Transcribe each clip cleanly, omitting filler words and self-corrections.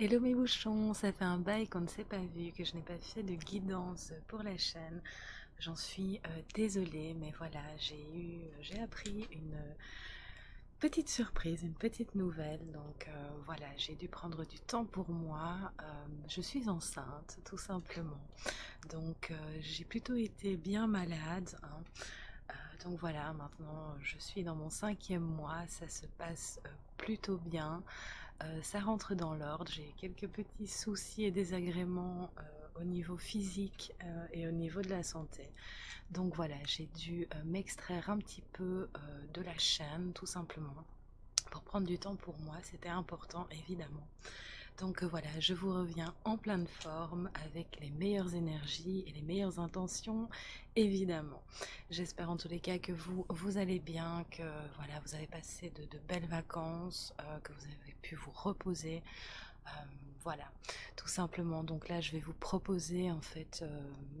Hello mes bouchons, ça fait un bail qu'on ne s'est pas vu, que je n'ai pas fait de guidance pour la chaîne. J'en suis désolée, mais voilà, j'ai appris une petite surprise, une petite nouvelle. Donc voilà, j'ai dû prendre du temps pour moi. Je suis enceinte, tout simplement. Donc j'ai plutôt été bien malade, hein. Donc voilà, maintenant je suis dans mon cinquième mois, ça se passe plutôt bien. Ça rentre dans l'ordre. J'ai quelques petits soucis et désagréments au niveau physique et au niveau de la santé. Donc voilà, j'ai dû m'extraire un petit peu de la chaîne, tout simplement, pour prendre du temps pour moi. C'était important, évidemment. Donc voilà, je vous reviens en pleine forme avec les meilleures énergies et les meilleures intentions, évidemment. J'espère en tous les cas que vous allez bien, que voilà, vous avez passé de belles vacances, que vous avez pu vous reposer. Euh, voilà, tout simplement. Donc là, je vais vous proposer en fait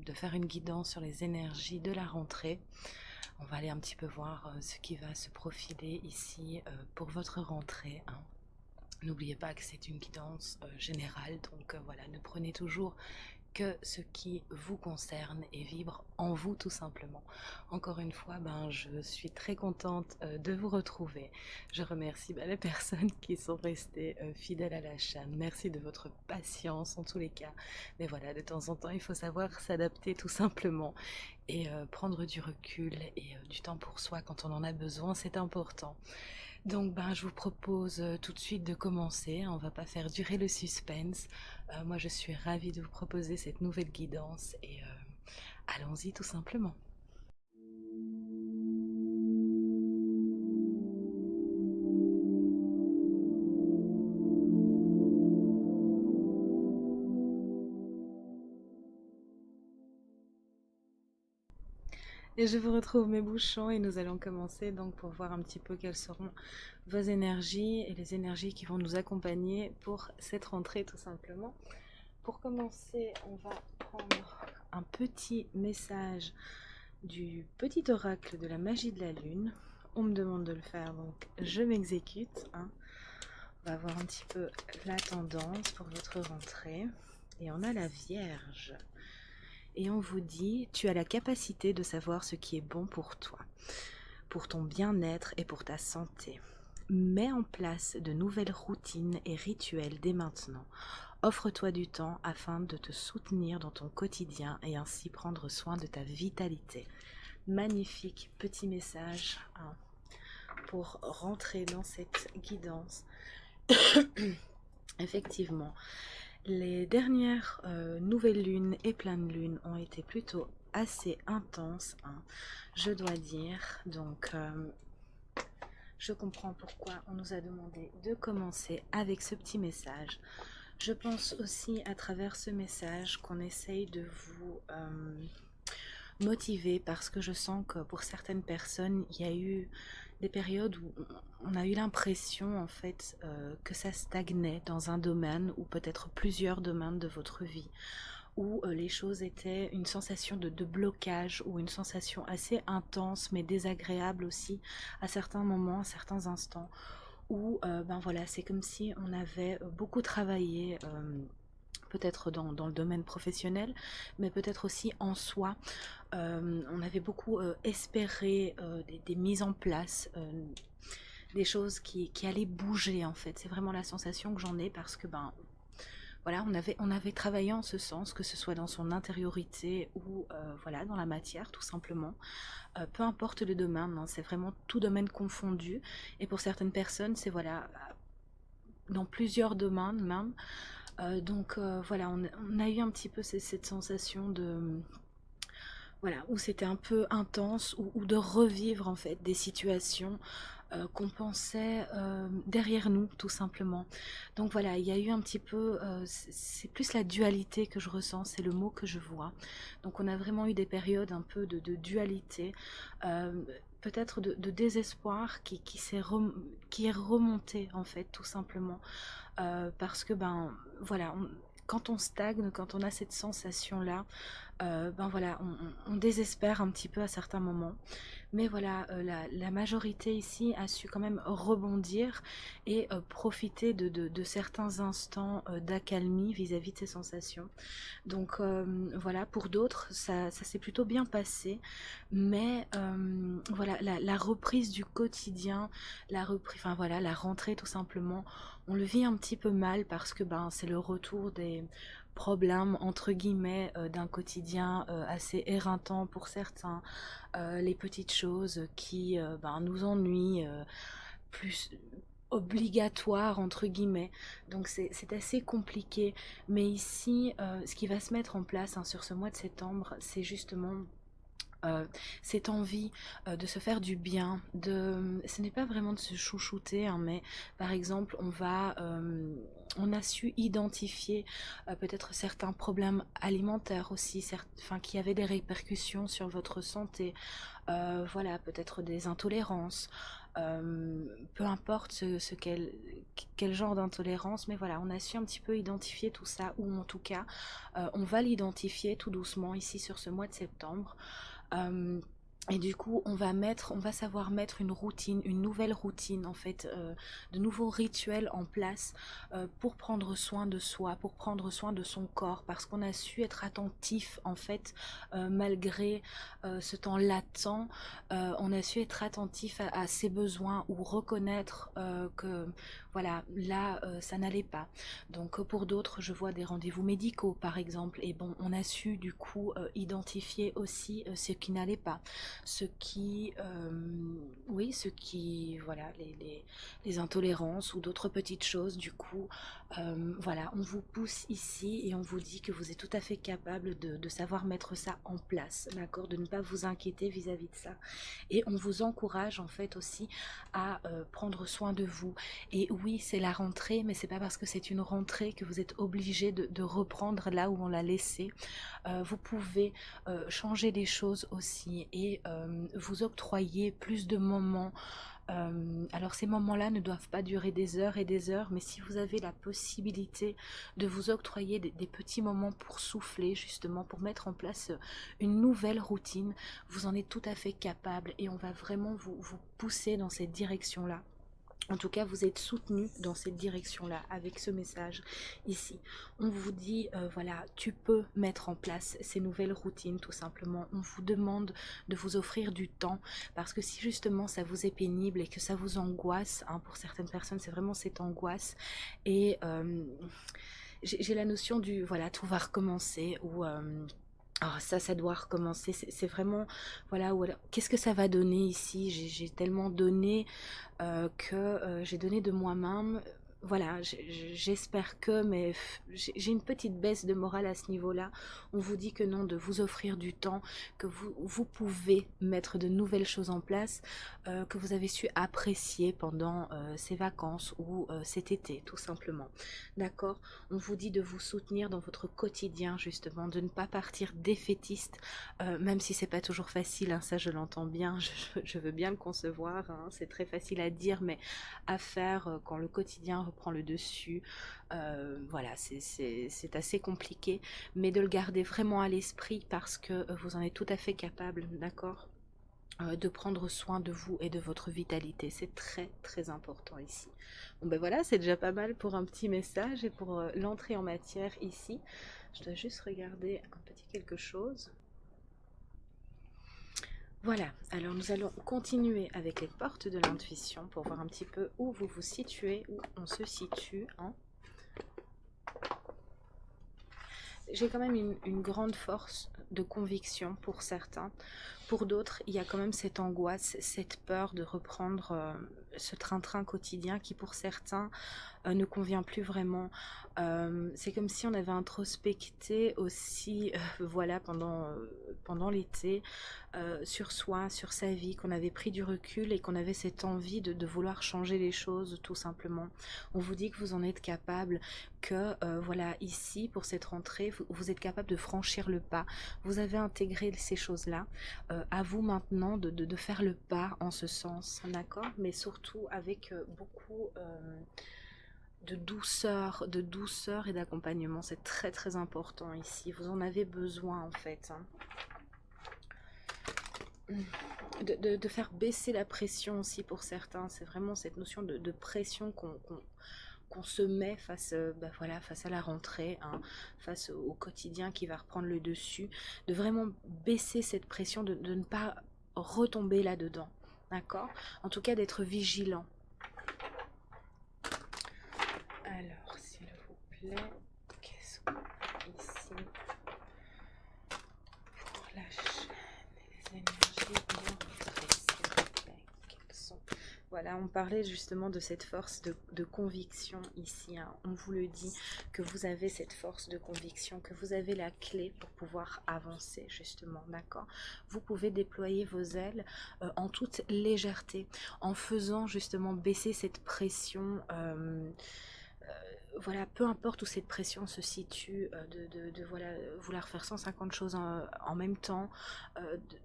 de faire une guidance sur les énergies de la rentrée. On va aller un petit peu voir ce qui va se profiler ici pour votre rentrée, hein. N'oubliez pas que c'est une guidance générale, donc voilà, ne prenez toujours que ce qui vous concerne et vibre en vous tout simplement. Encore une fois, je suis très contente de vous retrouver. Je remercie les personnes qui sont restées fidèles à la chaîne. Merci de votre patience en tous les cas. Mais voilà, de temps en temps, il faut savoir s'adapter tout simplement et prendre du recul et du temps pour soi quand on en a besoin, c'est important. Donc, je vous propose tout de suite de commencer. On va pas faire durer le suspense. Moi, je suis ravie de vous proposer cette nouvelle guidance et allons-y tout simplement. Et je vous retrouve mes bouchons et nous allons commencer donc pour voir un petit peu quelles seront vos énergies et les énergies qui vont nous accompagner pour cette rentrée tout simplement. Pour commencer, on va prendre un petit message du petit oracle de la magie de la lune. On me demande de le faire, donc je m'exécute, hein. On va voir un petit peu la tendance pour votre rentrée. Et on a la Vierge. Et on vous dit, tu as la capacité de savoir ce qui est bon pour toi, pour ton bien-être et pour ta santé. Mets en place de nouvelles routines et rituels dès maintenant. Offre-toi du temps afin de te soutenir dans ton quotidien et ainsi prendre soin de ta vitalité. Magnifique petit message, hein, pour rentrer dans cette guidance. Effectivement, les dernières nouvelles lunes et pleines lunes ont été plutôt assez intenses, hein, je dois dire. Donc, je comprends pourquoi on nous a demandé de commencer avec ce petit message. Je pense aussi à travers ce message qu'on essaye de vous motiver parce que je sens que pour certaines personnes, il y a eu des périodes où on a eu l'impression en fait que ça stagnait dans un domaine ou peut-être plusieurs domaines de votre vie, où les choses étaient une sensation de blocage ou une sensation assez intense mais désagréable aussi à certains moments, à certains instants, où voilà, c'est comme si on avait beaucoup travaillé. Peut-être dans le domaine professionnel, mais peut-être aussi en soi. On avait beaucoup espéré des mises en place, des choses qui allaient bouger en fait. C'est vraiment la sensation que j'en ai parce que voilà, on avait travaillé en ce sens, que ce soit dans son intériorité ou voilà, dans la matière tout simplement. Peu importe le domaine, hein, c'est vraiment tout domaine confondu. Et pour certaines personnes, c'est voilà, dans plusieurs domaines même. Donc voilà, on a eu un petit peu cette sensation de voilà, où c'était un peu intense, ou de revivre en fait des situations qu'on pensait derrière nous, tout simplement. Donc voilà, il y a eu un petit peu, c'est plus la dualité que je ressens, c'est le mot que je vois. Donc on a vraiment eu des périodes un peu de dualité, euh, peut-être de désespoir qui est remonté en fait, tout simplement. Parce que voilà, quand on stagne, quand on a cette sensation-là, ben voilà, on désespère un petit peu à certains moments. Mais voilà, la majorité ici a su quand même rebondir et profiter de certains instants d'accalmie vis-à-vis de ses sensations. Donc voilà, pour d'autres, ça s'est plutôt bien passé. Mais voilà, la reprise du quotidien, enfin voilà, la rentrée tout simplement, on le vit un petit peu mal parce que ben, c'est le retour des problèmes entre guillemets d'un quotidien assez éreintant pour certains, les petites choses qui ben, nous ennuient, plus obligatoires entre guillemets, donc c'est assez compliqué. Mais ici ce qui va se mettre en place hein, sur ce mois de septembre, c'est justement euh, cette envie de se faire du bien, ce n'est pas vraiment de se chouchouter, hein, mais par exemple, on a su identifier peut-être certains problèmes alimentaires aussi, enfin, qui avaient des répercussions sur votre santé, voilà, peut-être des intolérances, peu importe quel genre d'intolérance, mais voilà, on a su un petit peu identifier tout ça, ou en tout cas, on va l'identifier tout doucement ici sur ce mois de septembre. Euh, et du coup, on va savoir mettre une routine, une nouvelle routine en fait, de nouveaux rituels en place pour prendre soin de soi, pour prendre soin de son corps, parce qu'on a su être attentif en fait, malgré ce temps latent, on a su être attentif à ses besoins ou reconnaître que voilà, là, ça n'allait pas. Donc pour d'autres, je vois des rendez-vous médicaux par exemple, et bon, on a su du coup identifier aussi ce qui n'allait pas, oui, voilà, les intolérances ou d'autres petites choses. Du coup, voilà, on vous pousse ici et on vous dit que vous êtes tout à fait capable de savoir mettre ça en place, d'accord, de ne pas vous inquiéter vis-à-vis de ça. Et on vous encourage en fait aussi à prendre soin de vous. Et oui, c'est la rentrée, mais c'est pas parce que c'est une rentrée que vous êtes obligé de reprendre là où on l'a laissé. Vous pouvez changer les choses aussi et vous octroyer plus de moments. Alors ces moments-là ne doivent pas durer des heures et des heures, mais si vous avez la possibilité de vous octroyer des petits moments pour souffler, justement, pour mettre en place une nouvelle routine, vous en êtes tout à fait capable et on va vraiment vous pousser dans cette direction-là. En tout cas, vous êtes soutenu dans cette direction-là avec ce message ici. On vous dit, voilà, tu peux mettre en place ces nouvelles routines tout simplement. On vous demande de vous offrir du temps parce que si justement ça vous est pénible et que ça vous angoisse, hein, pour certaines personnes, c'est vraiment cette angoisse. Et j'ai la notion du, voilà, tout va recommencer ou... ah, ça doit recommencer. C'est vraiment, voilà, ou alors, qu'est-ce que ça va donner ici? J'ai tellement donné que j'ai donné de moi-même. Voilà, j'espère que, mais j'ai une petite baisse de morale à ce niveau-là. On vous dit que non, de vous offrir du temps, que vous pouvez mettre de nouvelles choses en place, que vous avez su apprécier pendant ces vacances ou cet été, tout simplement. D'accord? On vous dit de vous soutenir dans votre quotidien, justement, de ne pas partir défaitiste, même si c'est pas toujours facile, hein, ça je l'entends bien, je veux bien le concevoir, hein, c'est très facile à dire, mais à faire quand le quotidien reprend le dessus, voilà, c'est assez compliqué, mais de le garder vraiment à l'esprit parce que vous en êtes tout à fait capable, d'accord, de prendre soin de vous et de votre vitalité. C'est très très important ici. Bon ben voilà, c'est déjà pas mal pour un petit message et pour l'entrée en matière ici. Je dois juste regarder un petit quelque chose. Voilà, alors nous allons continuer avec les portes de l'intuition pour voir un petit peu où vous vous situez, où on se situe, hein. J'ai quand même une grande force de conviction pour certains. Pour d'autres, il y a quand même cette angoisse, cette peur de reprendre ce train-train quotidien qui pour certains ne convient plus vraiment. C'est comme si on avait introspecté aussi, voilà, pendant l'été, sur soi, sur sa vie, qu'on avait pris du recul et qu'on avait cette envie de vouloir changer les choses, tout simplement. On vous dit que vous en êtes capable, que voilà, ici, pour cette rentrée, vous êtes capable de franchir le pas. Vous avez intégré ces choses-là. À vous maintenant de faire le pas en ce sens, d'accord? Mais surtout avec beaucoup de douceur et d'accompagnement. C'est très très important ici. Vous en avez besoin en fait, hein. De faire baisser la pression aussi pour certains. C'est vraiment cette notion de pression qu'on se met face, bah voilà, face à la rentrée, hein, face au quotidien qui va reprendre le dessus, de vraiment baisser cette pression, de ne pas retomber là-dedans, d'accord? En tout cas, d'être vigilant. Alors, s'il vous plaît, qu'est-ce qu'on a ici pour la chaîne et les énergies bien rentrées, s'il vous plaît, quelles sont... Voilà, on parlait justement de cette force de conviction ici, hein. On vous le dit, que vous avez cette force de conviction, que vous avez la clé pour pouvoir avancer justement, d'accord? Vous pouvez déployer vos ailes en toute légèreté, en faisant justement baisser cette pression. Voilà, peu importe où cette pression se situe, voilà, vouloir faire 150 choses en même temps,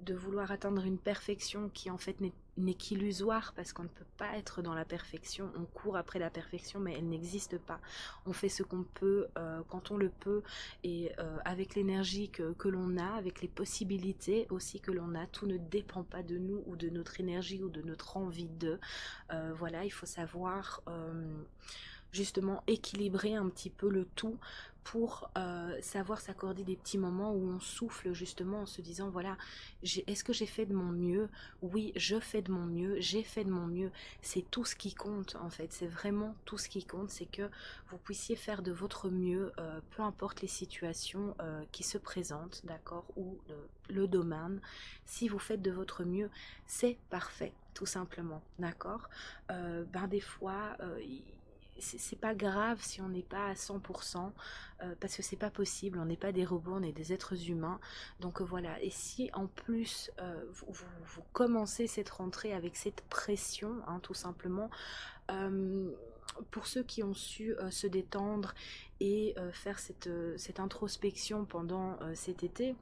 de vouloir atteindre une perfection qui en fait n'est qu'illusoire, parce qu'on ne peut pas être dans la perfection. On court après la perfection, mais elle n'existe pas. On fait ce qu'on peut quand on le peut, et avec l'énergie que l'on a, avec les possibilités aussi que l'on a. Tout ne dépend pas de nous ou de notre énergie ou de notre envie de. Voilà, il faut savoir justement équilibrer un petit peu le tout pour savoir s'accorder des petits moments où on souffle justement en se disant voilà, est-ce que j'ai fait de mon mieux? Oui, je fais de mon mieux, j'ai fait de mon mieux. C'est tout ce qui compte en fait, c'est vraiment tout ce qui compte, c'est que vous puissiez faire de votre mieux, peu importe les situations qui se présentent, d'accord, ou le domaine. Si vous faites de votre mieux, c'est parfait, tout simplement, d'accord. Ben des fois, c'est pas grave si on n'est pas à 100%, parce que c'est pas possible, on n'est pas des robots, on est des êtres humains. Donc voilà, et si en plus vous commencez cette rentrée avec cette pression, hein, tout simplement, euh, pour ceux qui ont su se détendre et faire cette introspection pendant cet été,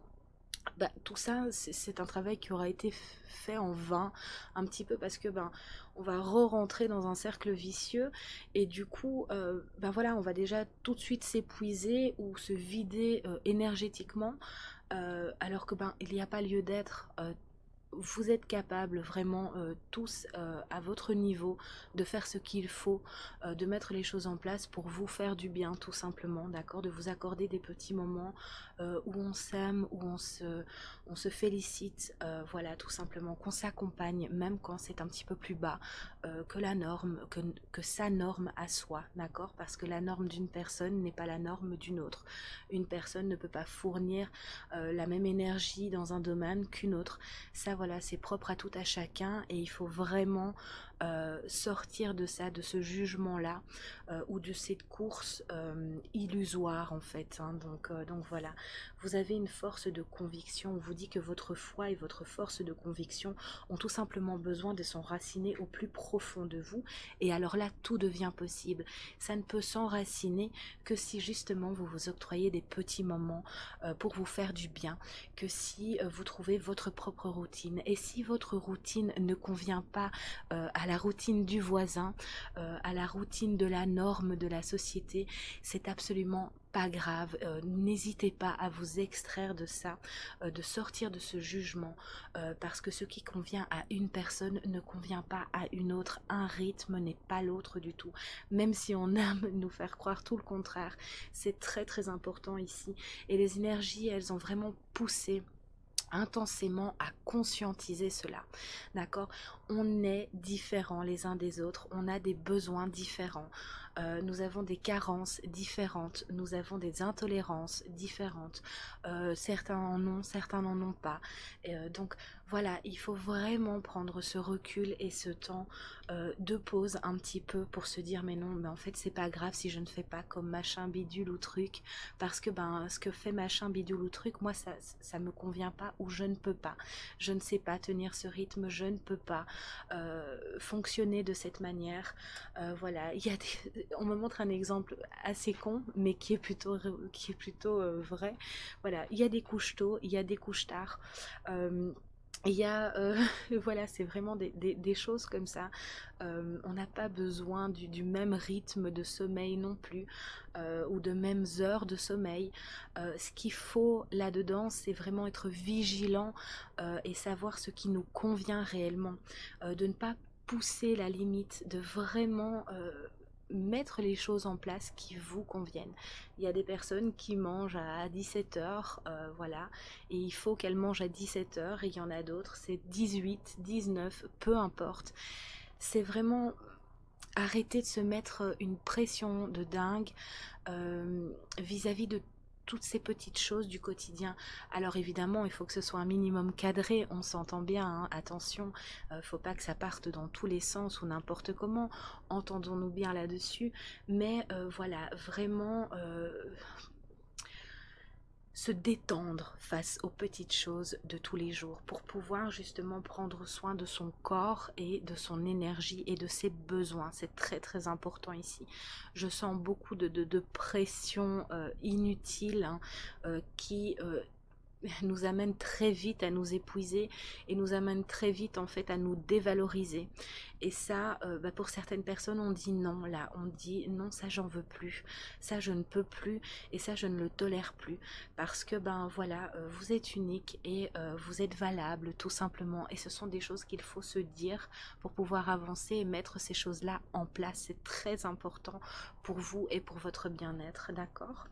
bah, tout ça, c'est un travail qui aura été fait en vain, un petit peu, parce que ben, on va re-rentrer dans un cercle vicieux, et du coup, ben voilà, on va déjà tout de suite s'épuiser ou se vider énergétiquement, alors que ben, il n'y a pas lieu d'être. Vous êtes capables vraiment tous à votre niveau de faire ce qu'il faut, de mettre les choses en place pour vous faire du bien, tout simplement, d'accord, de vous accorder des petits moments où on s'aime, où on se félicite, voilà, tout simplement, qu'on s'accompagne même quand c'est un petit peu plus bas que la norme, que sa norme à soi, d'accord, parce que la norme d'une personne n'est pas la norme d'une autre. Une personne ne peut pas fournir la même énergie dans un domaine qu'une autre. Ça, voilà, c'est propre à tout à chacun, et il faut vraiment sortir de ça, de ce jugement-là, ou de cette course illusoire en fait, hein. Donc voilà, vous avez une force de conviction. On vous dit que votre foi et votre force de conviction ont tout simplement besoin de s'enraciner au plus profond de vous, et alors là, tout devient possible. Ça ne peut s'enraciner que si justement vous vous octroyez des petits moments pour vous faire du bien, que si vous trouvez votre propre routine. Et si votre routine ne convient pas à la routine du voisin, à la routine de la norme de la société, c'est absolument pas grave. N'hésitez pas à vous extraire de ça, de sortir de ce jugement, parce que ce qui convient à une personne ne convient pas à une autre. Un rythme n'est pas l'autre du tout, même si on aime nous faire croire tout le contraire. C'est très très important ici, et les énergies, elles ont vraiment poussé intensément à conscientiser cela, d'accord. On est différents les uns des autres, on a des besoins différents, nous avons des carences différentes, nous avons des intolérances différentes, certains en ont, certains n'en ont pas, donc voilà, il faut vraiment prendre ce recul et ce temps de pause un petit peu, pour se dire mais non, mais en fait c'est pas grave si je ne fais pas comme machin bidule ou truc, parce que ben ce que fait machin bidule ou truc, moi ça me convient pas, ou je ne peux pas, je ne sais pas tenir ce rythme, je ne peux pas fonctionner de cette manière. Voilà, on me montre un exemple assez con, mais qui est plutôt vrai. Voilà, il y a des couches tôt, il y a des couches tard. Il y a, voilà, c'est vraiment des choses comme ça. On n'a pas besoin du même rythme de sommeil non plus, ou de mêmes heures de sommeil. Ce qu'il faut là-dedans, c'est vraiment être vigilant, et savoir ce qui nous convient réellement. De ne pas pousser la limite, de vraiment mettre les choses en place qui vous conviennent. Il y a des personnes qui mangent à 17 heures, voilà, et il faut qu'elles mangent à 17 heures, et il y en a d'autres, c'est 18, 19, peu importe. C'est vraiment arrêter de se mettre une pression de dingue vis-à-vis de toutes ces petites choses du quotidien. Alors évidemment, il faut que ce soit un minimum cadré, on s'entend bien, hein, attention, faut pas que ça parte dans tous les sens ou n'importe comment, entendons-nous bien là-dessus, mais voilà, vraiment se détendre face aux petites choses de tous les jours pour pouvoir justement prendre soin de son corps et de son énergie et de ses besoins. C'est très très important ici. Je sens beaucoup de pression inutile, hein, qui nous amène très vite à nous épuiser et nous amène très vite en fait à nous dévaloriser. Et ça, pour certaines personnes, on dit non, là, on dit non, ça j'en veux plus, ça je ne peux plus et ça je ne le tolère plus parce que ben voilà, vous êtes unique et vous êtes valable tout simplement. Et ce sont des choses qu'il faut se dire pour pouvoir avancer et mettre ces choses-là en place. C'est très important pour vous et pour votre bien-être, d'accord?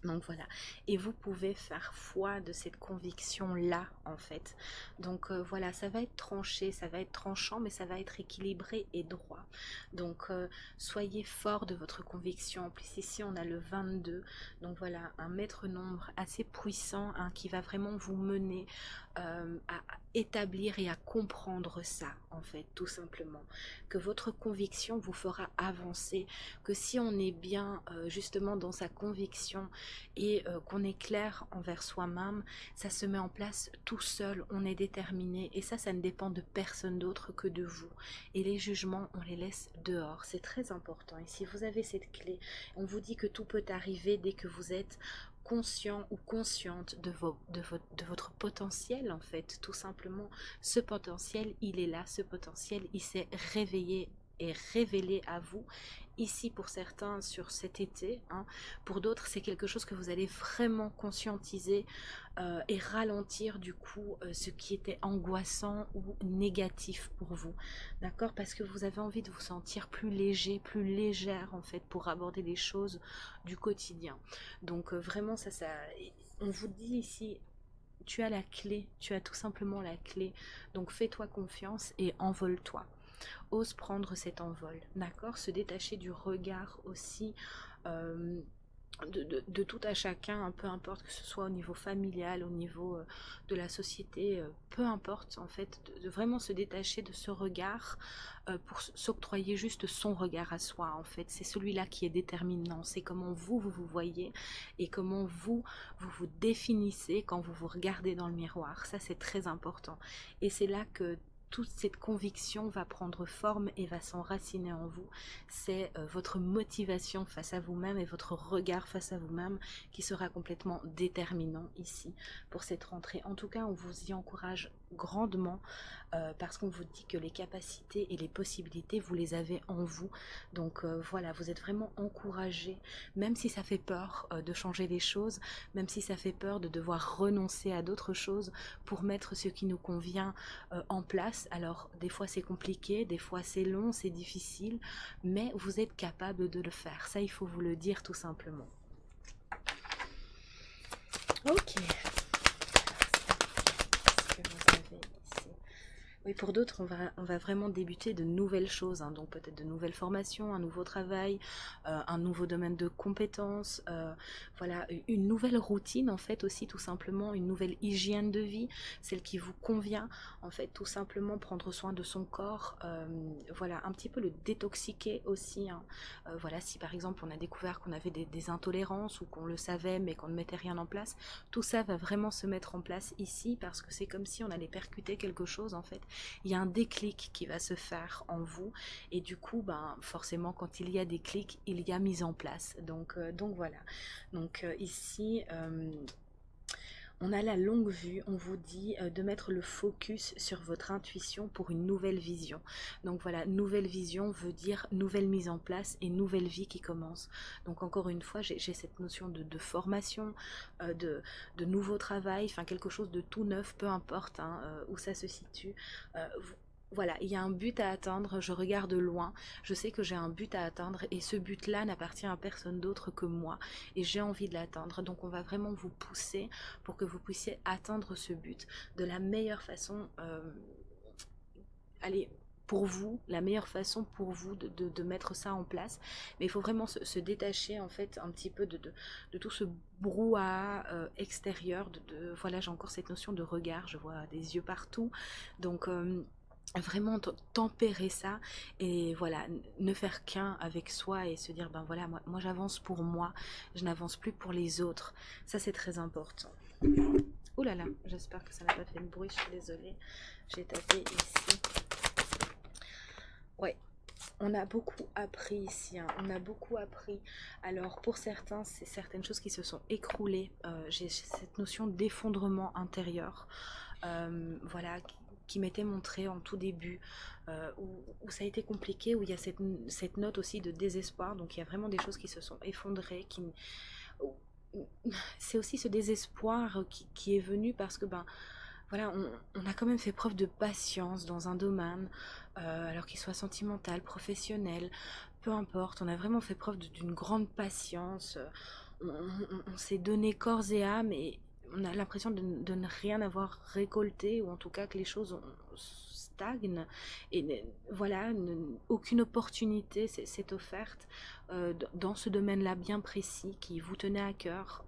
Donc voilà, et vous pouvez faire foi de cette conviction-là, en fait. Donc voilà, ça va être tranché, ça va être tranchant, mais ça va être équilibré et droit. Donc soyez fort de votre conviction. En plus, ici, on a le 22. Donc voilà, un maître nombre assez puissant, hein, qui va vraiment vous mener à établir et à comprendre ça, en fait, tout simplement. Que votre conviction vous fera avancer, que si on est bien justement dans sa conviction, et qu'on est clair envers soi-même, ça se met en place tout seul, on est déterminé et ça ne dépend de personne d'autre que de vous. Et les jugements, on les laisse dehors, c'est très important. Et si vous avez cette clé, on vous dit que tout peut arriver dès que vous êtes conscient ou consciente de votre potentiel, en fait, tout simplement. Ce potentiel, il est là, ce potentiel, il s'est réveillé et révélé à vous ici pour certains sur cet été, hein. Pour d'autres c'est quelque chose que vous allez vraiment conscientiser et ralentir du coup ce qui était angoissant ou négatif pour vous, d'accord, parce que vous avez envie de vous sentir plus léger, plus légère en fait pour aborder les choses du quotidien. Donc vraiment ça on vous dit ici, tu as la clé, tu as tout simplement la clé, donc fais-toi confiance et envole-toi. Ose prendre cet envol, d'accord? Se détacher du regard aussi euh, de tout à chacun, hein, peu importe que ce soit au niveau familial, au niveau de la société, peu importe en fait, de vraiment se détacher de ce regard pour s'octroyer juste son regard à soi en fait. C'est celui-là qui est déterminant, c'est comment vous voyez et comment vous définissez quand vous vous regardez dans le miroir. Ça c'est très important et c'est là que toute cette conviction va prendre forme et va s'enraciner en vous. C'est votre motivation face à vous-même et votre regard face à vous-même qui sera complètement déterminant ici pour cette rentrée. En tout cas, on vous y encourage grandement parce qu'on vous dit que les capacités et les possibilités, vous les avez en vous. Donc voilà, vous êtes vraiment encouragés, même si ça fait peur de changer les choses, même si ça fait peur de devoir renoncer à d'autres choses pour mettre ce qui nous convient en place. Alors des fois c'est compliqué, des fois c'est long, c'est difficile, mais vous êtes capable de le faire. Ça, il faut vous le dire tout simplement. Ok. Qu'est-ce que vous avez ici? Oui, pour d'autres, on va vraiment débuter de nouvelles choses, hein, donc peut-être de nouvelles formations, un nouveau travail, un nouveau domaine de compétences, voilà, une nouvelle routine en fait aussi tout simplement, une nouvelle hygiène de vie, celle qui vous convient, en fait tout simplement prendre soin de son corps, voilà, un petit peu le détoxiquer aussi, hein. Voilà, si par exemple on a découvert qu'on avait des intolérances ou qu'on le savait mais qu'on ne mettait rien en place, tout ça va vraiment se mettre en place ici parce que c'est comme si on allait percuter quelque chose en fait. Il y a un déclic qui va se faire en vous et du coup ben forcément quand il y a des clics il y a mise en place, donc voilà, donc ici On a la longue vue, on vous dit de mettre le focus sur votre intuition pour une nouvelle vision. Donc voilà, nouvelle vision veut dire nouvelle mise en place et nouvelle vie qui commence. Donc encore une fois, j'ai cette notion de formation, euh, de, de nouveau travail, enfin quelque chose de tout neuf, peu importe hein, où ça se situe. Voilà, il y a un but à atteindre, je regarde loin, je sais que j'ai un but à atteindre et ce but-là n'appartient à personne d'autre que moi et j'ai envie de l'atteindre. Donc on va vraiment vous pousser pour que vous puissiez atteindre ce but de la meilleure façon. Allez, pour vous, la meilleure façon pour vous de mettre ça en place. Mais il faut vraiment se détacher en fait un petit peu de tout ce brouhaha extérieur. Voilà, j'ai encore cette notion de regard, je vois des yeux partout. Donc vraiment tempérer ça et voilà, ne faire qu'un avec soi et se dire ben voilà, moi j'avance pour moi, je n'avance plus pour les autres. Ça c'est très important. Ouh là là, j'espère que ça n'a pas fait de bruit, je suis désolée. J'ai tapé ici. Ouais, on a beaucoup appris ici, hein. On a beaucoup appris. Alors pour certains, c'est certaines choses qui se sont écroulées. J'ai cette notion d'effondrement intérieur, voilà, qui m'était montrée en tout début, où ça a été compliqué, où il y a cette note aussi de désespoir. Donc il y a vraiment des choses qui se sont effondrées, c'est aussi ce désespoir qui est venu parce que ben voilà, on a quand même fait preuve de patience dans un domaine, alors qu'il soit sentimental, professionnel, peu importe, on a vraiment fait preuve d'une grande patience, on s'est donné corps et âme et on a l'impression de ne rien avoir récolté, ou en tout cas que les choses stagnent, et voilà, aucune opportunité s'est offerte dans ce domaine-là bien précis qui vous tenait à cœur.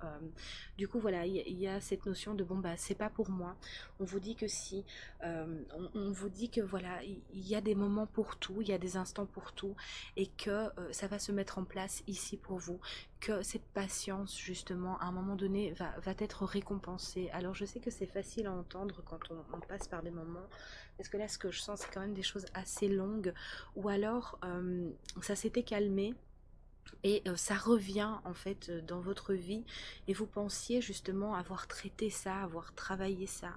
Du coup, voilà, il y a cette notion de bon, bah, c'est pas pour moi. On vous dit que si, on vous dit que voilà, il y a des moments pour tout, il y a des instants pour tout, et que ça va se mettre en place ici pour vous, que cette patience, justement, à un moment donné, va être récompensée. Alors, je sais que c'est facile à entendre quand on passe par des moments, parce que là, ce que je sens, c'est quand même des choses assez longues, ou alors, ça s'était calmé, et ça revient en fait dans votre vie et vous pensiez justement avoir traité ça, avoir travaillé ça,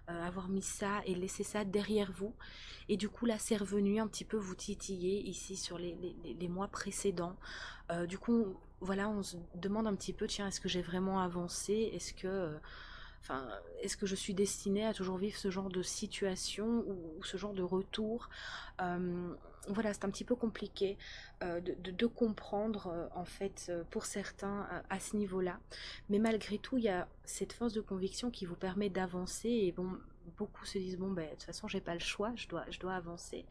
avoir mis ça et laissé ça derrière vous, et du coup là c'est revenu un petit peu vous titiller ici sur les mois précédents. Du coup voilà, on se demande un petit peu, tiens, est-ce que j'ai vraiment avancé, enfin, est-ce que je suis destinée à toujours vivre ce genre de situation, ou ce genre de retour. Euh, voilà, c'est un petit peu compliqué de comprendre en fait pour certains à ce niveau-là. Mais malgré tout, il y a cette force de conviction qui vous permet d'avancer. Et bon, beaucoup se disent bon, ben, de toute façon, j'ai pas le choix, je dois avancer.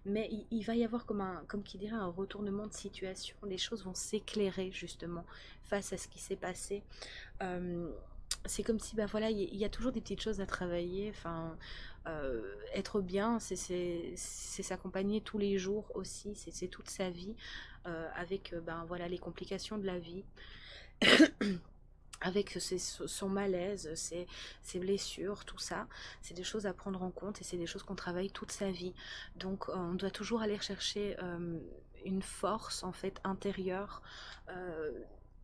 Mais il va y avoir comme qui dirait, un retournement de situation. Les choses vont s'éclairer justement face à ce qui s'est passé. Euh, c'est comme si, bah voilà, il y a toujours des petites choses à travailler. Enfin, être bien, c'est s'accompagner tous les jours aussi. C'est toute sa vie avec, ben voilà, les complications de la vie, avec son malaise, ses blessures, tout ça. C'est des choses à prendre en compte et c'est des choses qu'on travaille toute sa vie. Donc, on doit toujours aller chercher une force en fait intérieure. euh,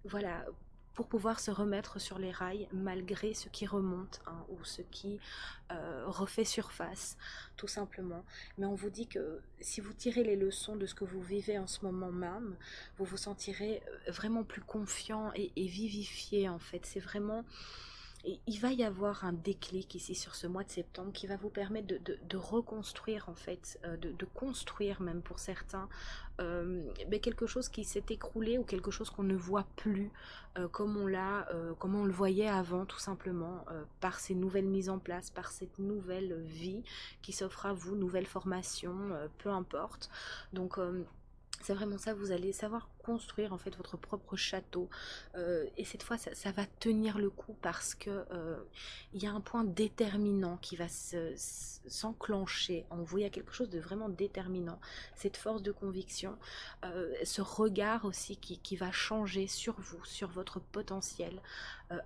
voilà, pour pouvoir se remettre sur les rails malgré ce qui remonte, hein, ou ce qui refait surface, tout simplement. Mais on vous dit que si vous tirez les leçons de ce que vous vivez en ce moment même, vous vous sentirez vraiment plus confiant et vivifié en fait. C'est vraiment, il va y avoir un déclic ici sur ce mois de septembre qui va vous permettre de reconstruire en fait, de construire même pour certains, mais quelque chose qui s'est écroulé, ou quelque chose qu'on ne voit plus comme on le voyait avant, tout simplement, par ces nouvelles mises en place, par cette nouvelle vie qui s'offre à vous, nouvelle formation, peu importe. Donc c'est vraiment ça, vous allez savoir construire en fait votre propre château. Et cette fois, ça va tenir le coup parce que il y a un point déterminant qui va s'enclencher en vous. Il y a quelque chose de vraiment déterminant. Cette force de conviction, ce regard aussi qui va changer sur vous, sur votre potentiel.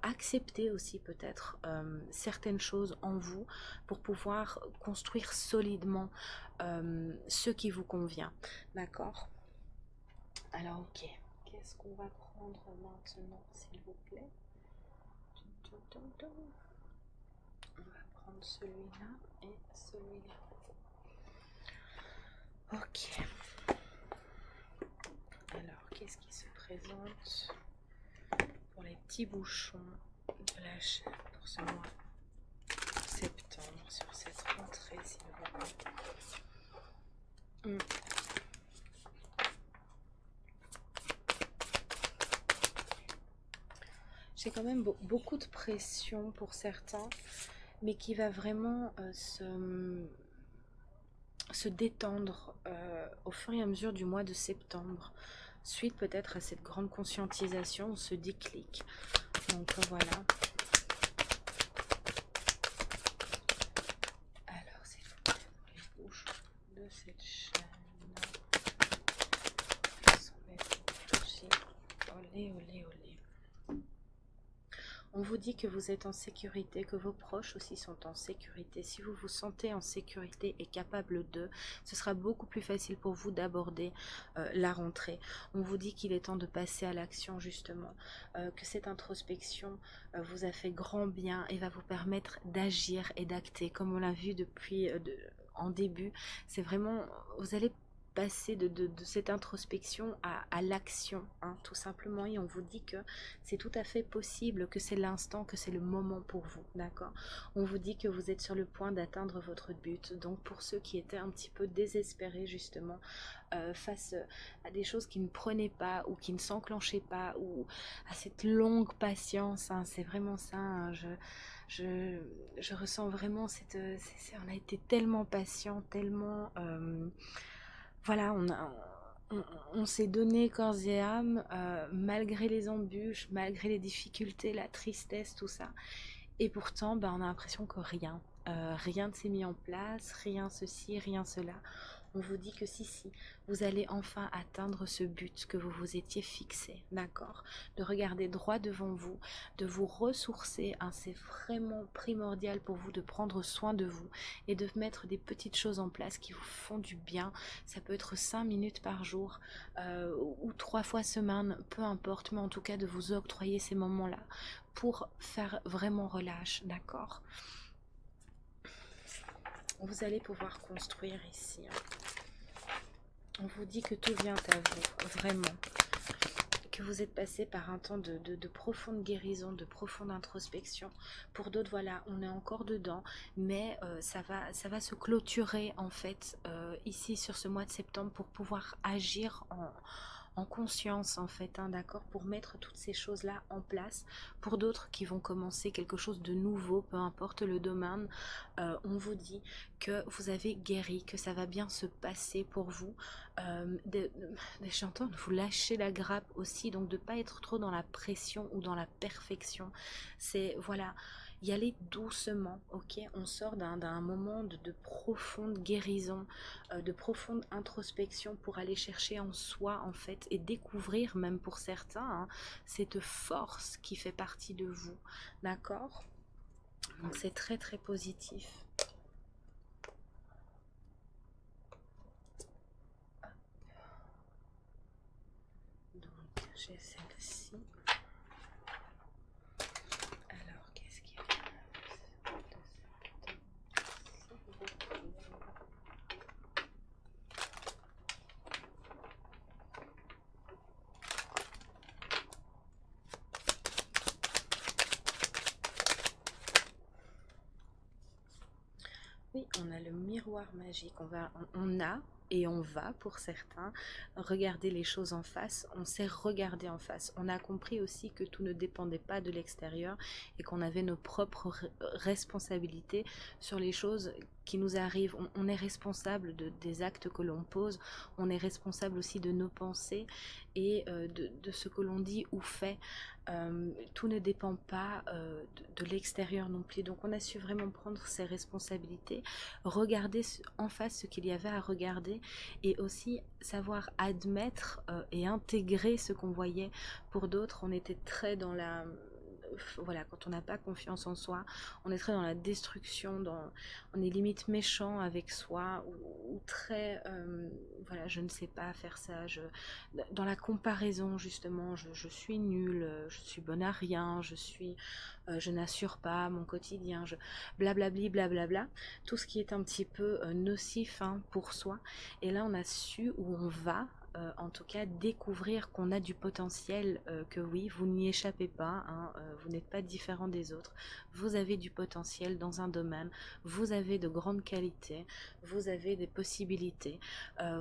Accepter aussi peut-être certaines choses en vous pour pouvoir construire solidement ce qui vous convient. D'accord? Alors, ok. Qu'est-ce qu'on va prendre maintenant, s'il vous plaît? On va prendre celui-là et celui-là. Ok. Alors, qu'est-ce qui se présente pour les petits bouchons de la chaîne pour ce mois de septembre sur cette rentrée, s'il vous plaît? J'ai quand même beaucoup de pression pour certains, mais qui va vraiment se détendre au fur et à mesure du mois de septembre, suite peut-être à cette grande conscientisation, ce déclic. Donc voilà. Alors s'il vous plaît, les bouches de cette chaîne. Olé, olé, olé. On vous dit que vous êtes en sécurité, que vos proches aussi sont en sécurité. Si vous vous sentez en sécurité et capable d'eux, ce sera beaucoup plus facile pour vous d'aborder la rentrée. On vous dit qu'il est temps de passer à l'action justement, que cette introspection vous a fait grand bien et va vous permettre d'agir et d'acter. Comme on l'a vu depuis en début, c'est vraiment, vous allez passer de cette introspection à l'action, hein, tout simplement, et on vous dit que c'est tout à fait possible, que c'est l'instant, que c'est le moment pour vous, d'accord? On vous dit que vous êtes sur le point d'atteindre votre but, donc pour ceux qui étaient un petit peu désespérés justement face à des choses qui ne prenaient pas ou qui ne s'enclenchaient pas, ou à cette longue patience, hein, c'est vraiment ça, hein, je ressens vraiment cette... on a été tellement patient, tellement... voilà, on s'est donné corps et âme, malgré les embûches, malgré les difficultés, la tristesse, tout ça. Et pourtant, on a l'impression que rien ne s'est mis en place, rien ceci, rien cela. On vous dit que si, vous allez enfin atteindre ce but que vous vous étiez fixé, d'accord? De regarder droit devant vous, de vous ressourcer, hein, c'est vraiment primordial pour vous de prendre soin de vous et de mettre des petites choses en place qui vous font du bien. Ça peut être 5 minutes par jour ou 3 fois semaine, peu importe, mais en tout cas de vous octroyer ces moments-là pour faire vraiment relâche, d'accord? Vous allez pouvoir construire ici, hein. On vous dit que tout vient à vous, vraiment. Que vous êtes passé par un temps de profonde guérison, de profonde introspection. Pour d'autres, voilà, on est encore dedans, mais ça va se clôturer en fait ici sur ce mois de septembre pour pouvoir agir en conscience en fait, hein, d'accord, pour mettre toutes ces choses-là en place. Pour d'autres qui vont commencer quelque chose de nouveau, peu importe le domaine, on vous dit que vous avez guéri, que ça va bien se passer pour vous. J'entends de vous lâcher la grappe aussi, donc de ne pas être trop dans la pression ou dans la perfection. C'est, voilà, y aller doucement, ok? On sort d'un moment de profonde guérison, de profonde introspection pour aller chercher en soi en fait et découvrir même pour certains, hein, cette force qui fait partie de vous, d'accord? Donc c'est très très positif. Donc j'ai celle-ci. Alors qu'est-ce qu'il y a? Oui, on a le miroir magique. On a et on va, pour certains, regarder les choses en face. On s'est regardé en face. On a compris aussi que tout ne dépendait pas de l'extérieur et qu'on avait nos propres responsabilités sur les choses qui nous arrivent. On est responsable des actes que l'on pose. On est responsable aussi de nos pensées et de ce que l'on dit ou fait. Tout ne dépend pas de l'extérieur non plus. Donc on a su vraiment prendre ses responsabilités, regarder en face ce qu'il y avait à regarder et aussi savoir admettre et intégrer ce qu'on voyait. Pour d'autres, on était très dans la voilà, quand on n'a pas confiance en soi, on est très dans la destruction, on est limite méchant avec soi, ou très, voilà, je ne sais pas faire ça, dans la comparaison justement, je suis nulle, je suis bonne à rien, je n'assure pas mon quotidien, blablabli, blablabla, tout ce qui est un petit peu nocif, hein, pour soi. Et là, on a su où on va, en tout cas découvrir qu'on a du potentiel, que oui, vous n'y échappez pas, hein, vous n'êtes pas différent des autres, vous avez du potentiel dans un domaine, vous avez de grandes qualités, vous avez des possibilités,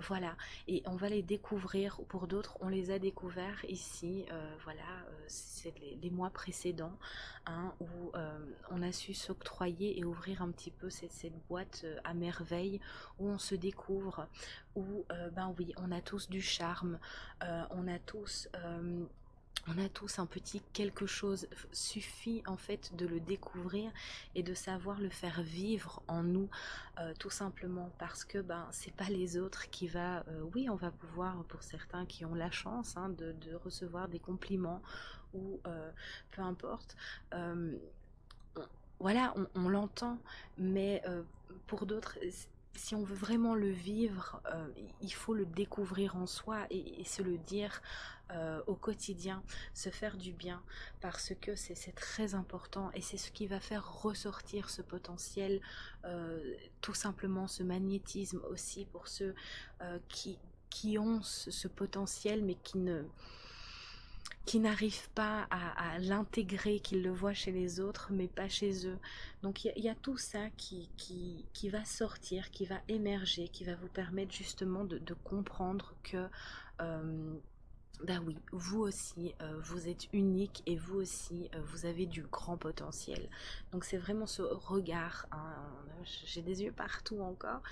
voilà, et on va les découvrir. Pour d'autres, on les a découverts ici, voilà, c'est les mois précédents, hein, où on a su s'octroyer et ouvrir un petit peu cette boîte à merveille, où on se découvre, où ben oui, on a tous du charme, on a tous... on a tous un petit quelque chose, suffit en fait de le découvrir et de savoir le faire vivre en nous, tout simplement parce que ben c'est pas les autres qui va, oui, on va pouvoir, pour certains qui ont la chance, hein, de recevoir des compliments, ou peu importe, euh, on- voilà, on l'entend, mais pour d'autres, si on veut vraiment le vivre, il faut le découvrir en soi, et se le dire au quotidien, se faire du bien, parce que c'est très important, et c'est ce qui va faire ressortir ce potentiel, tout simplement ce magnétisme aussi, pour ceux qui ont ce potentiel, mais qui n'arrivent pas à l'intégrer, qu'ils le voient chez les autres, mais pas chez eux. Donc il y a tout ça qui va sortir, qui va émerger, qui va vous permettre justement de comprendre que... euh, ben oui, vous aussi, vous êtes unique, et vous aussi, vous avez du grand potentiel. Donc c'est vraiment ce regard, hein, j'ai des yeux partout encore,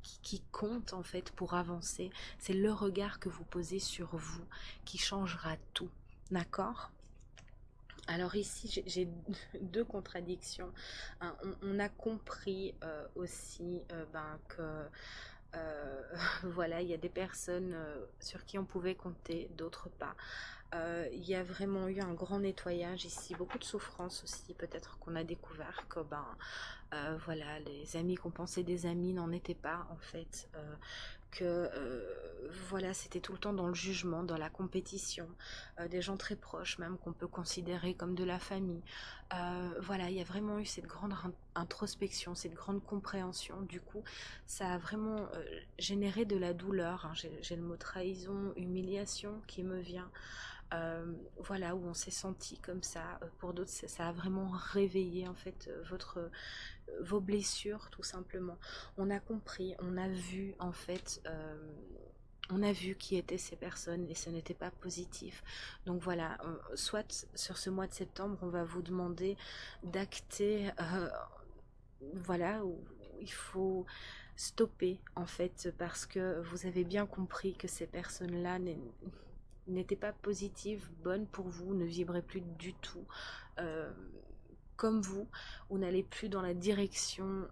qui compte en fait pour avancer. C'est le regard que vous posez sur vous qui changera tout. D'accord? Alors ici, j'ai deux contradictions, hein. On a compris aussi, ben, que voilà, il y a des personnes sur qui on pouvait compter, d'autres pas. Il y a vraiment eu un grand nettoyage ici, beaucoup de souffrance aussi, peut-être qu'on a découvert que ben voilà, les amis qu'on pensait des amis n'en étaient pas en fait, que voilà, c'était tout le temps dans le jugement, dans la compétition, des gens très proches même qu'on peut considérer comme de la famille. Voilà, il y a vraiment eu cette grande introspection, cette grande compréhension. Du coup, ça a vraiment généré de la douleur, hein. J'ai le mot trahison, humiliation qui me vient. Voilà, où on s'est senti comme ça. Pour d'autres, ça a vraiment réveillé en fait vos blessures, tout simplement. On a compris, on a vu en fait, on a vu qui étaient ces personnes, et ce n'était pas positif. Donc voilà, soit sur ce mois de septembre, on va vous demander d'acter, voilà, où il faut stopper en fait, parce que vous avez bien compris que ces personnes-là n'étaient pas positives, bonnes pour vous, ne vibraient plus du tout euh, comme vous, ou n'allez plus dans la direction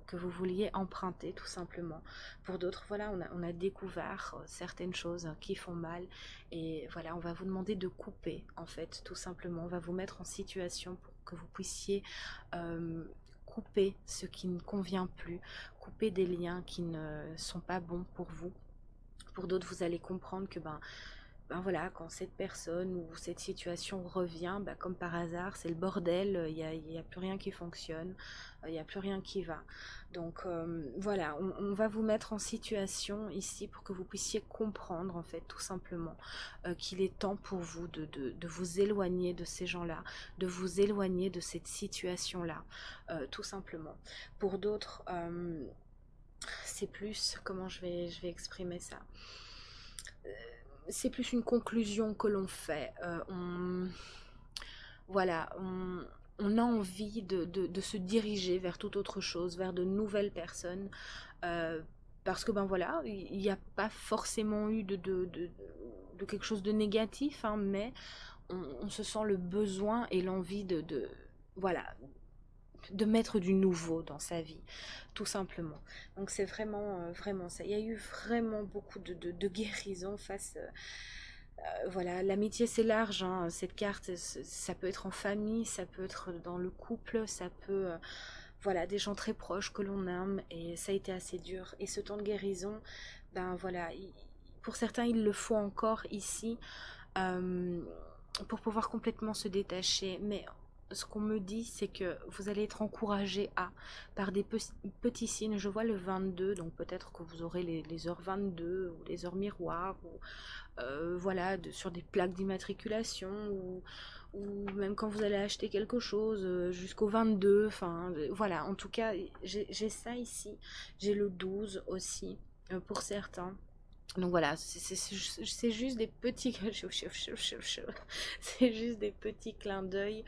que vous vouliez emprunter, tout simplement. Pour d'autres, voilà, on a découvert certaines choses qui font mal, et voilà, on va vous demander de couper, en fait, tout simplement. On va vous mettre en situation pour que vous puissiez euh, couper ce qui ne convient plus, couper des liens qui ne sont pas bons pour vous. Pour d'autres, vous allez comprendre que ben voilà, quand cette personne ou cette situation revient, ben comme par hasard, c'est le bordel, il y a plus rien qui fonctionne, il n'y a plus rien qui va. Donc voilà, on va vous mettre en situation ici pour que vous puissiez comprendre en fait tout simplement qu'il est temps pour vous de vous éloigner de ces gens-là, de vous éloigner de cette situation-là, tout simplement. Pour d'autres, c'est plus, comment je vais exprimer ça, c'est plus une conclusion que l'on fait. Voilà, on a envie de se diriger vers toute autre chose, vers de nouvelles personnes, euh, parce que ben voilà, il n'y a pas forcément eu de quelque chose de négatif, hein, mais on se sent le besoin et l'envie voilà, de mettre du nouveau dans sa vie, tout simplement. Donc c'est vraiment, vraiment ça. Il y a eu vraiment beaucoup de guérison face Voilà, l'amitié c'est large, hein, cette carte, ça peut être en famille, ça peut être dans le couple, ça peut, voilà, des gens très proches que l'on aime, et ça a été assez dur. Et ce temps de guérison, ben voilà, pour certains il le faut encore ici, euh, pour pouvoir complètement se détacher. Mais ce qu'on me dit, c'est que vous allez être encouragé par des petits signes. Je vois le 22, donc peut-être que vous aurez les heures 22 ou les heures miroirs, ou voilà, sur des plaques d'immatriculation, ou même quand vous allez acheter quelque chose jusqu'au 22. Enfin, voilà, en tout cas, j'ai ça ici. J'ai le 12 aussi, pour certains. Donc voilà, c'est juste des petits, c'est juste des petits clins d'œil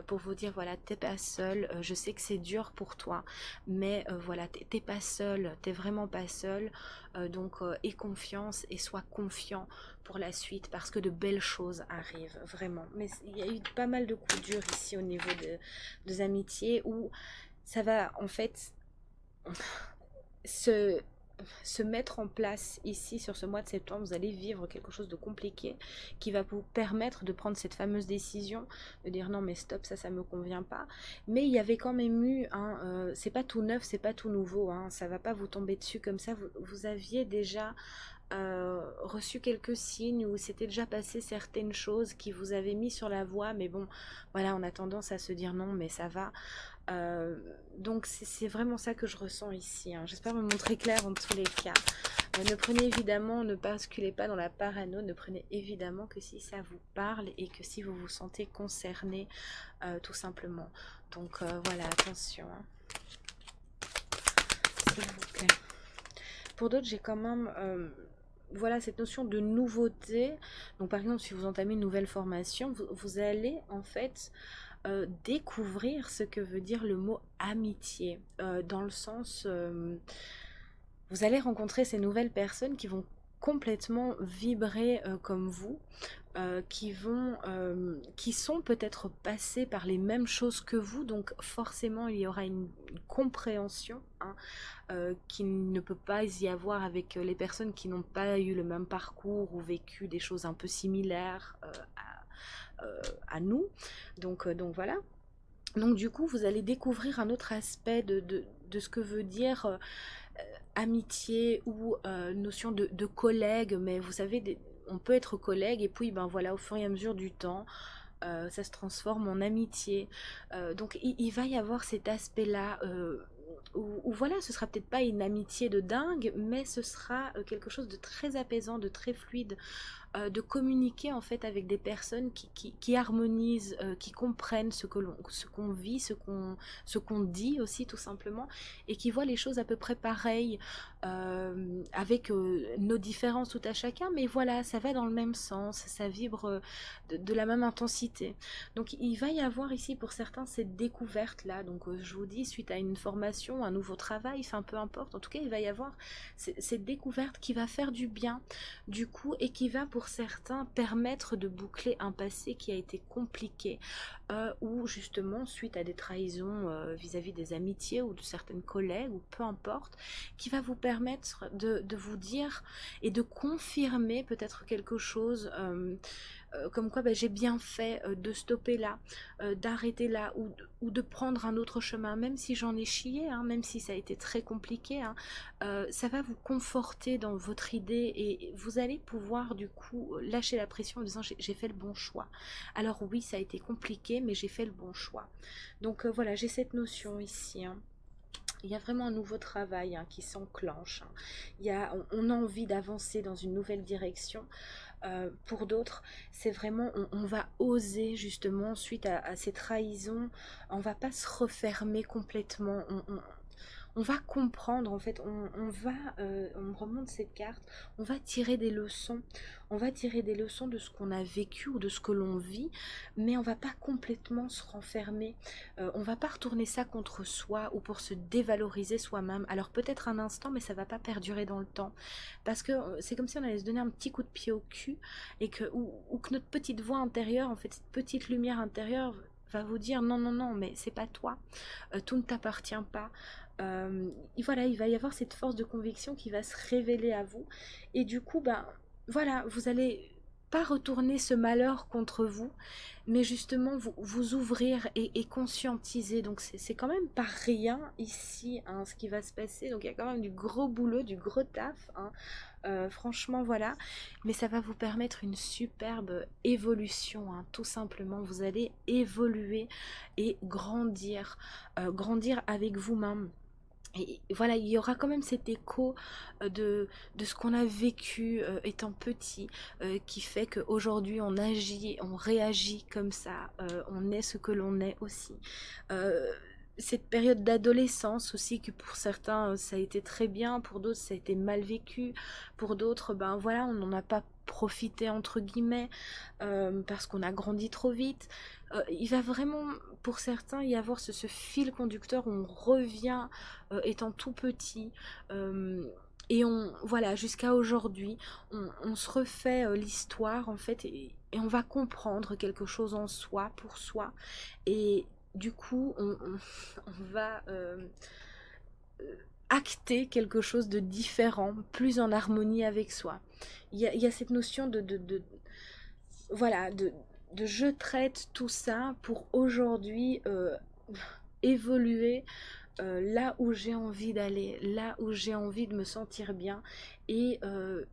pour vous dire voilà, t'es pas seul. Je sais que c'est dur pour toi, mais voilà, t'es pas seul, t'es vraiment pas seul. Donc aie confiance et sois confiant pour la suite, parce que de belles choses arrivent vraiment. Mais il y a eu pas mal de coups durs ici au niveau des amitiés, où ça va en fait se se mettre en place ici sur ce mois de septembre. Vous allez vivre quelque chose de compliqué qui va vous permettre de prendre cette fameuse décision de dire non mais stop, ça me convient pas. Mais il y avait quand même eu c'est pas tout neuf, c'est pas tout nouveau, hein, ça va pas vous tomber dessus comme ça. Vous aviez déjà reçu quelques signes, où c'était déjà passé certaines choses qui vous avaient mis sur la voie, mais bon, voilà, on a tendance à se dire non mais ça va. euh, donc c'est vraiment ça que je ressens ici, hein. J'espère me montrer clair en tous les cas. Ne prenez évidemment, ne basculez pas dans la parano, ne prenez évidemment que si ça vous parle et que si vous vous sentez concerné, tout simplement. Donc voilà, attention, hein, s'il vous plaît. Pour d'autres, j'ai quand même voilà, cette notion de nouveauté. Donc par exemple, si vous entamez une nouvelle formation, vous allez en fait découvrir ce que veut dire le mot amitié, dans le sens, vous allez rencontrer ces nouvelles personnes qui vont complètement vibrer comme vous, qui sont peut-être passées par les mêmes choses que vous, donc forcément il y aura une compréhension, hein, qui ne peut pas y avoir avec les personnes qui n'ont pas eu le même parcours ou vécu des choses un peu similaires à nous. Donc voilà. Donc du coup, vous allez découvrir un autre aspect de ce que veut dire amitié, ou notion de collègue. Mais vous savez, on peut être collègue et puis ben voilà, au fur et à mesure du temps, ça se transforme en amitié. Donc il va y avoir cet aspect-là, où voilà, ce sera peut-être pas une amitié de dingue, mais ce sera quelque chose de très apaisant, de très fluide, de communiquer en fait avec des personnes qui harmonisent, qui comprennent ce qu'on vit, ce qu'on dit aussi tout simplement, et qui voient les choses à peu près pareilles, avec nos différences tout à chacun, mais voilà, ça va dans le même sens, ça vibre de la même intensité. Donc il va y avoir ici pour certains cette découverte là. Donc je vous dis, suite à une formation, un nouveau travail, enfin peu importe, en tout cas il va y avoir cette découverte qui va faire du bien du coup, et qui va pour certains permettre de boucler un passé qui a été compliqué, ou justement suite à des trahisons vis-à-vis des amitiés ou de certaines collègues, ou peu importe, qui va vous permettre de vous dire et de confirmer peut-être quelque chose, comme quoi ben, j'ai bien fait de stopper là, d'arrêter là, ou de prendre un autre chemin, même si j'en ai chié, hein, même si ça a été très compliqué, hein, ça va vous conforter dans votre idée, et vous allez pouvoir du coup lâcher la pression en disant j'ai fait le bon choix. Alors oui, ça a été compliqué, mais j'ai fait le bon choix. Donc voilà, j'ai cette notion ici, hein. Il y a vraiment un nouveau travail, hein, qui s'enclenche, hein. On a envie d'avancer dans une nouvelle direction. Pour d'autres, c'est vraiment, on va oser justement suite à ces trahisons. On va pas se refermer complètement. On va comprendre en fait, on remonte cette carte, on va tirer des leçons, on va tirer des leçons de ce qu'on a vécu ou de ce que l'on vit, mais on va pas complètement se renfermer, on va pas retourner ça contre soi ou pour se dévaloriser soi-même. Alors peut-être un instant, mais ça va pas perdurer dans le temps, parce que c'est comme si on allait se donner un petit coup de pied au cul, et ou que notre petite voix intérieure, en fait cette petite lumière intérieure va vous dire non non non, mais c'est pas toi, tout ne t'appartient pas. Et voilà, il va y avoir cette force de conviction qui va se révéler à vous, et du coup ben voilà, vous allez pas retourner ce malheur contre vous, mais justement vous ouvrir et conscientiser. Donc c'est quand même pas rien ici, hein, ce qui va se passer. Donc il y a quand même du gros boulot, du gros taf, hein. Franchement, voilà. Mais ça va vous permettre une superbe évolution, hein, tout simplement. Vous allez évoluer et grandir, grandir avec vous-même. Et voilà, il y aura quand même cet écho de ce qu'on a vécu étant petit, qui fait qu'aujourd'hui on agit, on réagit comme ça, on est ce que l'on est aussi. Euh, cette période d'adolescence aussi, que pour certains ça a été très bien, pour d'autres ça a été mal vécu, pour d'autres, ben voilà, on n'en a pas profité entre guillemets, parce qu'on a grandi trop vite. Il va vraiment, pour certains, y avoir ce fil conducteur où on revient étant tout petit. euh, et on, voilà, jusqu'à aujourd'hui, on se refait l'histoire en fait, et on va comprendre quelque chose en soi, pour soi. Et du coup, on va acter quelque chose de différent, plus en harmonie avec soi. Il y a cette notion voilà, de je traite tout ça pour aujourd'hui évoluer là où j'ai envie d'aller, là où j'ai envie de me sentir bien, et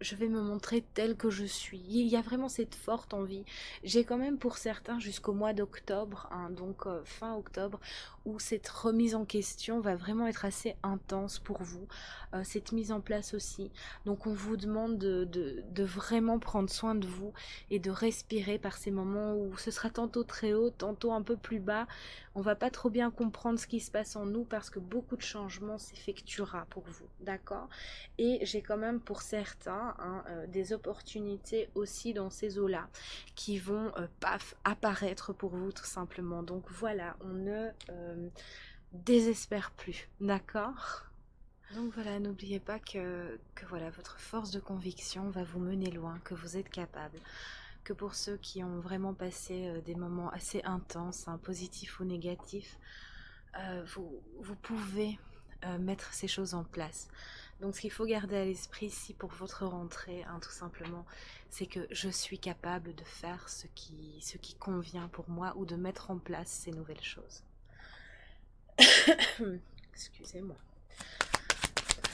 je vais me montrer telle que je suis. Il y a vraiment cette forte envie. J'ai quand même pour certains jusqu'au mois d'octobre, hein, donc fin octobre, où cette remise en question va vraiment être assez intense pour vous, cette mise en place aussi. Donc on vous demande de vraiment prendre soin de vous et de respirer par ces moments où ce sera tantôt très haut, tantôt un peu plus bas. On va pas trop bien comprendre ce qui se passe en nous parce que beaucoup de changements s'effectuera pour vous, d'accord? Et j'ai quand même pour certains, hein, des opportunités aussi dans ces eaux-là qui vont paf, apparaître pour vous tout simplement. Donc voilà, on ne désespère plus, d'accord? Donc voilà, n'oubliez pas que voilà, votre force de conviction va vous mener loin, que vous êtes capable, que pour ceux qui ont vraiment passé des moments assez intenses, hein, positifs ou négatifs, vous pouvez mettre ces choses en place. Donc ce qu'il faut garder à l'esprit ici pour votre rentrée, hein, tout simplement, c'est que je suis capable de faire ce qui convient pour moi, ou de mettre en place ces nouvelles choses. Excusez-moi.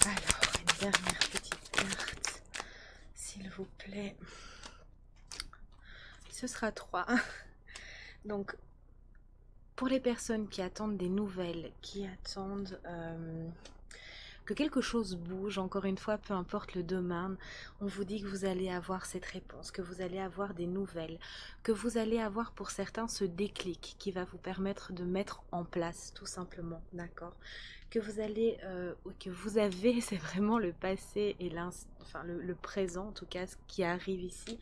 Alors, une dernière petite carte, s'il vous plaît. Ce sera 3. Donc, pour les personnes qui attendent des nouvelles, qui attendent que quelque chose bouge, encore une fois, peu importe le domaine, on vous dit que vous allez avoir cette réponse, que vous allez avoir des nouvelles, que vous allez avoir pour certains ce déclic qui va vous permettre de mettre en place, tout simplement, d'accord? Que vous allez, que vous avez, c'est vraiment le passé et enfin, le présent, en tout cas, ce qui arrive ici,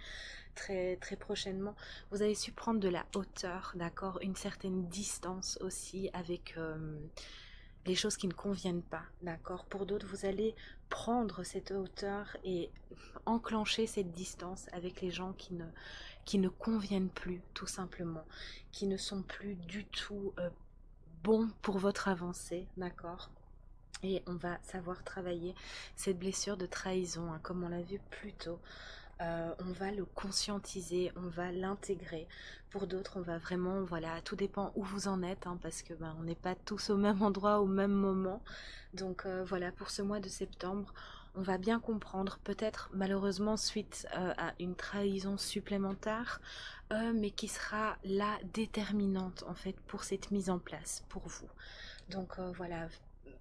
très, très prochainement. Vous avez su prendre de la hauteur, d'accord, une certaine distance aussi avec les choses qui ne conviennent pas, d'accord. Pour d'autres, vous allez prendre cette hauteur et enclencher cette distance avec les gens qui ne conviennent plus, tout simplement, qui ne sont plus du tout bons pour votre avancée, d'accord. Et on va savoir travailler cette blessure de trahison, hein, comme on l'a vu plus tôt. On va le conscientiser, on va l'intégrer. Pour d'autres, on va vraiment, voilà, tout dépend où vous en êtes, hein, parce que on n'est pas tous au même endroit au même moment. Donc voilà, pour ce mois de septembre, on va bien comprendre, peut-être malheureusement suite à une trahison supplémentaire, mais qui sera la déterminante en fait pour cette mise en place pour vous. Donc voilà,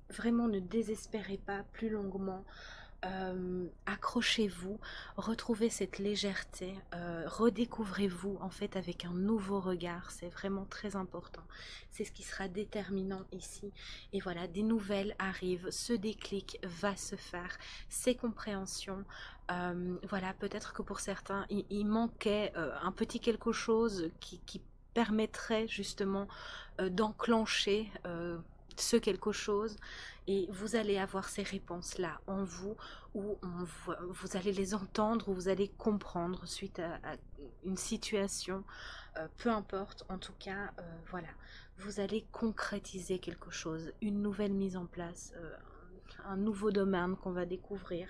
vraiment ne désespérez pas plus longuement, accrochez-vous, retrouvez cette légèreté, redécouvrez-vous en fait avec un nouveau regard, c'est vraiment très important, c'est ce qui sera déterminant ici. Et voilà, des nouvelles arrivent, ce déclic va se faire, ces compréhensions, voilà, peut-être que pour certains il manquait un petit quelque chose qui permettrait justement d'enclencher ce quelque chose, et vous allez avoir ces réponses-là en vous, où vous allez les entendre, où vous allez comprendre suite à une situation, peu importe, en tout cas, voilà, vous allez concrétiser quelque chose, une nouvelle mise en place, un nouveau domaine qu'on va découvrir,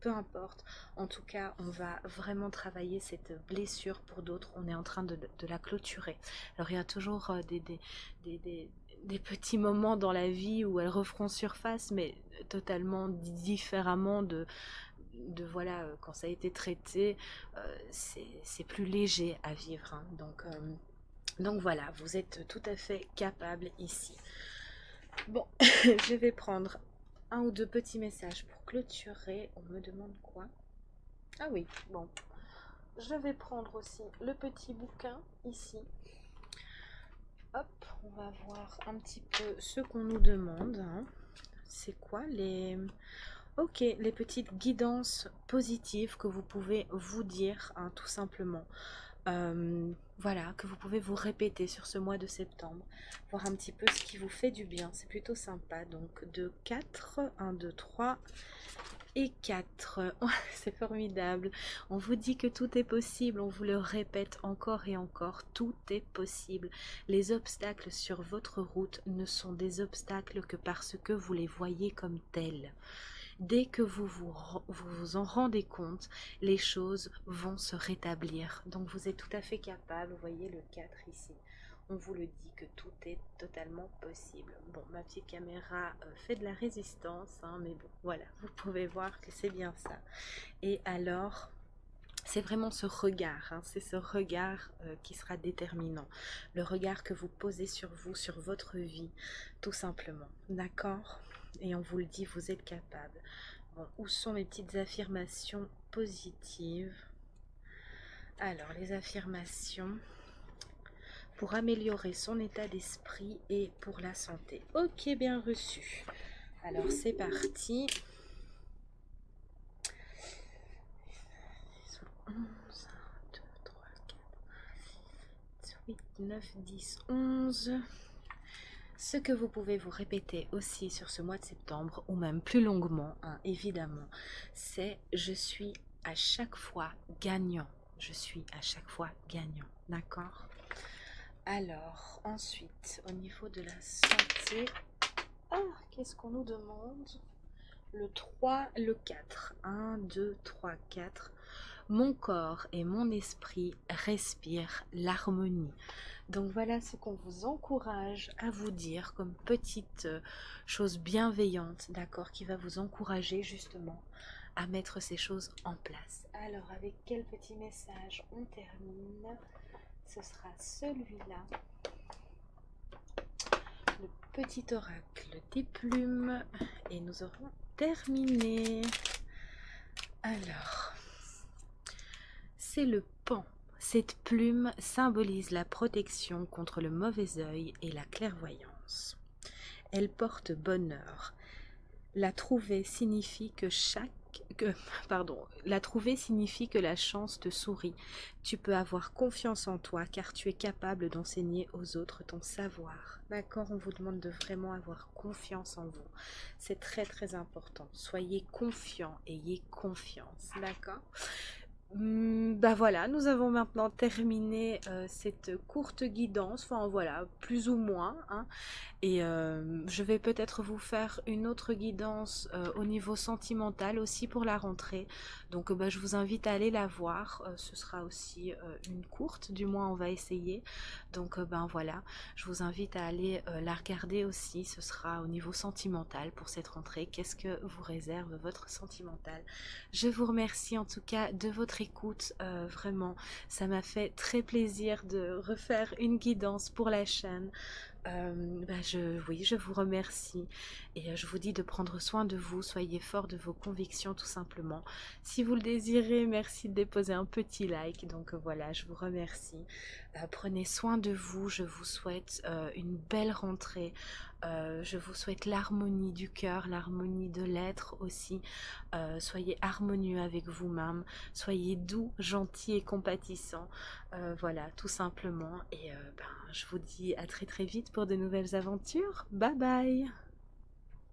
peu importe. En tout cas, on va vraiment travailler cette blessure pour d'autres. On est en train de la clôturer. Alors, il y a toujours des, des- des petits moments dans la vie où elles referont surface, mais totalement différemment voilà, quand ça a été traité, c'est plus léger à vivre, hein. Donc voilà, vous êtes tout à fait capable ici. Bon, je vais prendre un ou deux petits messages pour clôturer. On me demande quoi? Ah oui, bon. Je vais prendre aussi le petit bouquin ici. Hop, on va voir un petit peu ce qu'on nous demande, hein. C'est quoi les... Ok, les petites guidances positives que vous pouvez vous dire, hein, tout simplement. Voilà, que vous pouvez vous répéter sur ce mois de septembre, voir un petit peu ce qui vous fait du bien, c'est plutôt sympa. Donc de 4, 1, 2, 3 et 4, c'est formidable. On vous dit que tout est possible, on vous le répète encore et encore, tout est possible. Les obstacles sur votre route ne sont des obstacles que parce que vous les voyez comme tels. Dès que vous en rendez compte, les choses vont se rétablir. Donc vous êtes tout à fait capable, vous voyez le 4 ici. On vous le dit que tout est totalement possible. Bon, ma petite caméra fait de la résistance, hein, mais bon, voilà, vous pouvez voir que c'est bien ça. Et alors, c'est vraiment ce regard, hein, c'est ce regard qui sera déterminant. Le regard que vous posez sur vous, sur votre vie, tout simplement. D'accord? Et on vous le dit, vous êtes capable. Bon, où sont mes petites affirmations positives? Alors, les affirmations pour améliorer son état d'esprit et pour la santé. Ok, bien reçu. Alors, c'est parti. 11, 2, 3, 4, 8, 9, 10, 11. Ce que vous pouvez vous répéter aussi sur ce mois de septembre, ou même plus longuement, hein, évidemment, c'est je suis à chaque fois gagnant. Je suis à chaque fois gagnant. D'accord? Alors, ensuite, au niveau de la santé, ah, qu'est-ce qu'on nous demande? Le 3, le 4. 1, 2, 3, 4. Mon corps et mon esprit respirent l'harmonie. Donc voilà ce qu'on vous encourage à vous dire comme petite chose bienveillante, d'accord, qui va vous encourager justement à mettre ces choses en place. Alors avec quel petit message on termine? Ce sera celui-là. Le petit oracle des plumes. Et nous aurons terminé. Alors, c'est le pan. Cette plume symbolise la protection contre le mauvais œil et la clairvoyance. Elle porte bonheur. La trouver signifie que la trouver signifie que la chance te sourit. Tu peux avoir confiance en toi car tu es capable d'enseigner aux autres ton savoir. D'accord, on vous demande de vraiment avoir confiance en vous. C'est très très important. Soyez confiants, ayez confiance. D'accord? Bah voilà, nous avons maintenant terminé cette courte guidance, enfin voilà, plus ou moins, hein. Et je vais peut-être vous faire une autre guidance au niveau sentimental aussi pour la rentrée. Donc bah, je vous invite à aller la voir. Ce sera aussi une courte, du moins on va essayer. Donc ben voilà, je vous invite à aller la regarder aussi. Ce sera au niveau sentimental pour cette rentrée. Qu'est-ce que vous réserve votre sentimental? Je vous remercie en tout cas de votre écoute. Vraiment, ça m'a fait très plaisir de refaire une guidance pour la chaîne. Oui, je vous remercie et je vous dis de prendre soin de vous, soyez fort de vos convictions tout simplement. Si vous le désirez, merci de déposer un petit like, donc voilà, je vous remercie. Prenez soin de vous, je vous souhaite une belle rentrée, je vous souhaite l'harmonie du cœur, l'harmonie de l'être aussi. Soyez harmonieux avec vous-même, soyez doux, gentil et compatissant. Voilà, tout simplement. Et je vous dis à très très vite pour de nouvelles aventures. Bye bye!